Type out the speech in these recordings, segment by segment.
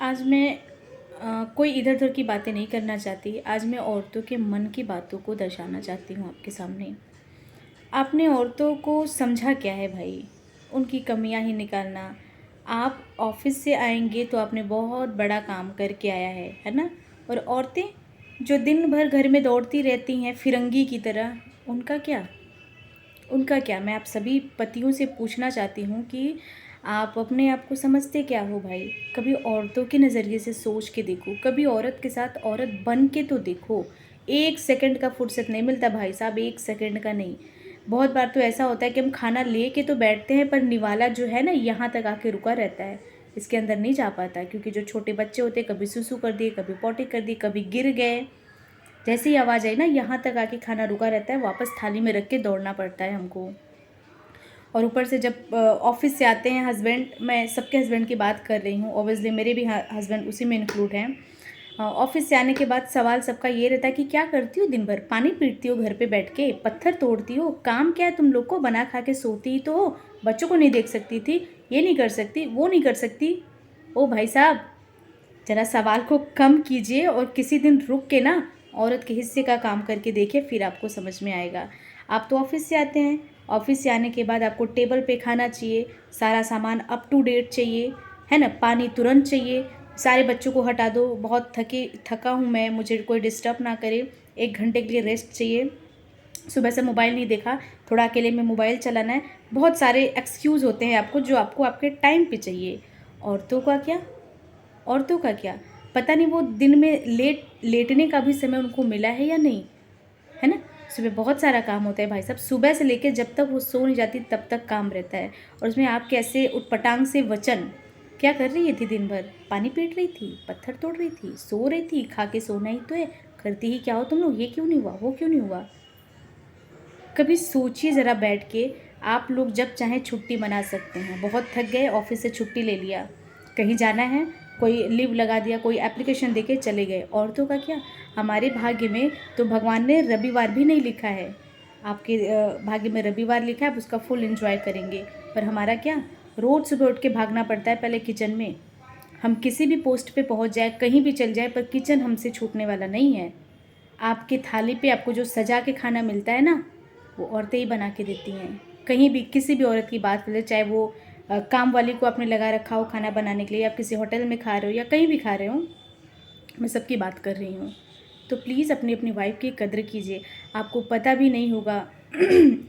आज मैं कोई इधर-उधर की बातें नहीं करना चाहती। आज मैं औरतों के मन की बातों को दर्शाना चाहती हूँ आपके सामने। आपने औरतों को समझा क्या है भाई? उनकी कमियाँ ही निकालना। आप ऑफ़िस से आएँगे तो आपने बहुत बड़ा काम करके आया है ना? और औरतें जो दिन भर घर में दौड़ती रहती हैं फिरंगी की तरह, उनका क्या? उनका क्या? मैं आप सभी पतियों से पूछना चाहती हूँ कि आप अपने आप को समझते क्या हो भाई? कभी औरतों के नज़रिए से सोच के देखो, कभी औरत के साथ औरत बन के तो देखो। 1 सेकंड का फुर्सत नहीं मिलता भाई साहब, 1 सेकंड का नहीं। बहुत बार तो ऐसा होता है कि हम खाना लेके तो बैठते हैं पर निवाला जो है ना यहाँ तक आके रुका रहता है। इसके अंदर नहीं जा पाता क्योंकि जो छोटे बच्चे होते हैं कभी सुसु कर दिए, कभी पॉटी कर दी, कभी गिर गए। जैसे ही आवाज़ आई ना यहाँ तक आके खाना रुका रहता है, वापस थाली में रख के दौड़ना पड़ता है हमको। और ऊपर से जब ऑफ़िस से आते हैं हस्बैंड, मैं सबके हस्बैंड की बात कर रही हूँ, ऑब्वियसली मेरे भी हस्बैंड उसी में इंक्लूड हैं। ऑफ़िस से आने के बाद सवाल सबका ये रहता है कि क्या करती हो दिन भर? पानी पीटती हो घर पे बैठ के? पत्थर तोड़ती हो? काम क्या है तुम लोग को? बना खा के सोती ही तो हो। बच्चों को नहीं देख सकती थी, ये नहीं कर सकती, वो नहीं कर सकती। ओ भाई साहब, ज़रा सवाल को कम कीजिए और किसी दिन रुक के ना औरत के हिस्से का काम करके देखिए, फिर आपको समझ में आएगा। आप तो ऑफ़िस से आते हैं, ऑफ़िस से आने के बाद आपको टेबल पे खाना चाहिए, सारा सामान अप टू डेट चाहिए, है ना? पानी तुरंत चाहिए, सारे बच्चों को हटा दो, बहुत थका हूँ मैं, मुझे कोई डिस्टर्ब ना करे, 1 घंटे के लिए रेस्ट चाहिए, सुबह से मोबाइल नहीं देखा, थोड़ा अकेले में मोबाइल चलाना है। बहुत सारे एक्सक्यूज़ होते हैं आपको जो आपको आपके टाइम पे चाहिए। औरतों का क्या? औरतों का क्या? पता नहीं वो दिन में लेटने का भी समय उनको मिला है या नहीं, है ना? सुबह बहुत सारा काम होता है भाई साहब, सुबह से लेके जब तक वो सो नहीं जाती तब तक काम रहता है। और उसमें आप कैसे उटपटांग से वचन, क्या कर रही थी दिन भर? पानी पीट रही थी, पत्थर तोड़ रही थी, सो रही थी, खा के सोना ही तो है, करती ही क्या हो तुम लोग? ये क्यों नहीं हुआ, वो क्यों नहीं हुआ? कभी सोचिए ज़रा बैठ के, आप लोग जब चाहें छुट्टी मना सकते हैं। बहुत थक गए, ऑफ़िस से छुट्टी ले लिया, कहीं जाना है, कोई लीव लगा दिया, कोई एप्लीकेशन देके चले गए। औरतों का क्या? हमारे भाग्य में तो भगवान ने रविवार भी नहीं लिखा है। आपके भाग्य में रविवार लिखा है, आप उसका फुल एन्जॉय करेंगे। पर हमारा क्या? रोज़ सुबह उठ के भागना पड़ता है पहले किचन में। हम किसी भी पोस्ट पे पहुँच जाएँ, कहीं भी चल जाएँ, पर किचन हमसे छूटने वाला नहीं है। आपकी थाली पे आपको जो सजा के खाना मिलता है ना, वो औरतें ही बना के देती हैं। कहीं भी किसी भी औरत की बात ले, चाहे वो काम वाली को आपने लगा रखा हो खाना बनाने के लिए, आप किसी होटल में खा रहे हो या कहीं भी खा रहे हो, मैं सबकी बात कर रही हूँ। तो प्लीज़ अपनी अपनी वाइफ़ की कद्र कीजिए। आपको पता भी नहीं होगा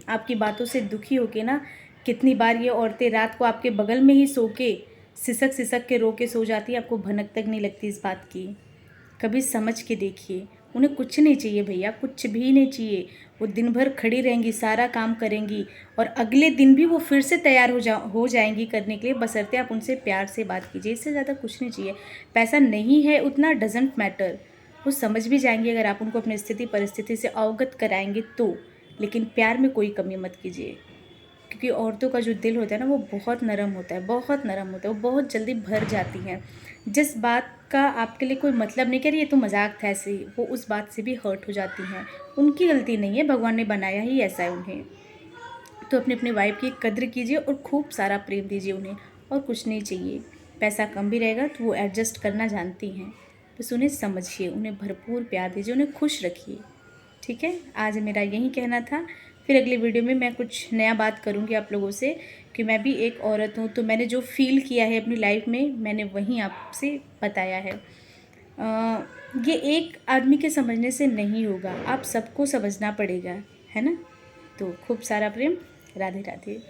आपकी बातों से दुखी होके ना कितनी बार ये औरतें रात को आपके बगल में ही सो के सिसक-सिसक के रो के सो जाती हैं, आपको भनक तक नहीं लगती इस बात की। कभी समझ के देखिए, उन्हें कुछ नहीं चाहिए भैया, कुछ भी नहीं चाहिए। वो दिन भर खड़ी रहेंगी, सारा काम करेंगी और अगले दिन भी वो फिर से तैयार हो जाएँगी करने के लिए, बशर्ते आप उनसे प्यार से बात कीजिए, इससे ज़्यादा कुछ नहीं चाहिए। पैसा नहीं है उतना डज़न्ट मैटर, वो समझ भी जाएँगी अगर आप उनको अपनी स्थिति परिस्थिति से अवगत कराएँगे तो। लेकिन प्यार में कोई कमी मत कीजिए, क्योंकि औरतों का जो दिल होता है ना वो बहुत नरम होता है, बहुत नरम होता है, वो बहुत जल्दी भर जाती हैं। जिस बात का आपके लिए कोई मतलब नहीं, कह रही ये तो मज़ाक था ऐसे ही, वो उस बात से भी हर्ट हो जाती हैं। उनकी गलती नहीं है, भगवान ने बनाया ही ऐसा है उन्हें। तो अपनी वाइफ़ की कद्र कीजिए और खूब सारा प्रेम दीजिए उन्हें, और कुछ नहीं चाहिए। पैसा कम भी रहेगा तो वो एडजस्ट करना जानती हैं। बस उन्हें समझिए, उन्हें भरपूर प्यार दीजिए, उन्हें खुश रखिए। ठीक है, आज मेरा यही कहना था। फिर अगली वीडियो में मैं कुछ नया बात करूँगी आप लोगों से, कि मैं भी एक औरत हूँ, तो मैंने जो फ़ील किया है अपनी लाइफ में मैंने वहीं आपसे बताया है। ये एक आदमी के समझने से नहीं होगा, आप सबको समझना पड़ेगा, है ना? तो खूब सारा प्रेम। राधे राधे।